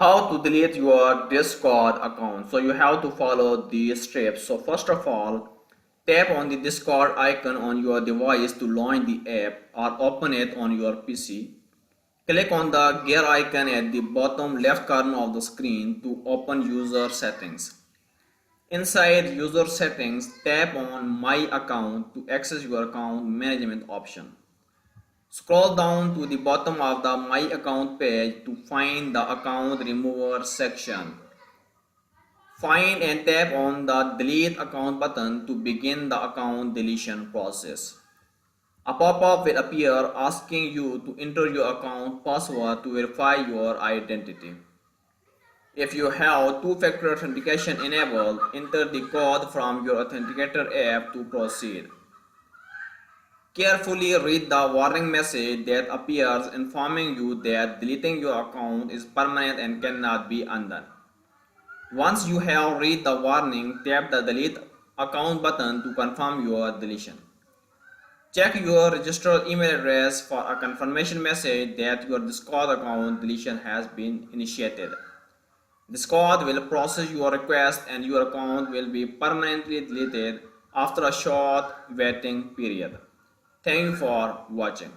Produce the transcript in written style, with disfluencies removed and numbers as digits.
How to delete your Discord account. So you have to follow these steps. So first of all, tap on the Discord icon on your device to launch the app or open it on your PC. Click on the gear icon at the bottom left corner of the screen to open user settings. Inside user settings, tap on my account to access your account management option. Scroll down to the bottom of the My Account page to find the Account Remover section. Find and tap on the Delete Account button to begin the account deletion process. A pop-up will appear asking you to enter your account password to verify your identity. If you have two-factor authentication enabled, enter the code from your authenticator app to proceed. Carefully read the warning message that appears informing you that deleting your account is permanent and cannot be undone. Once you have read the warning, tap the Delete Account button to confirm your deletion. Check your registered email address for a confirmation message that your Discord account deletion has been initiated. Discord will process your request and your account will be permanently deleted after a short waiting period. Thank you for watching.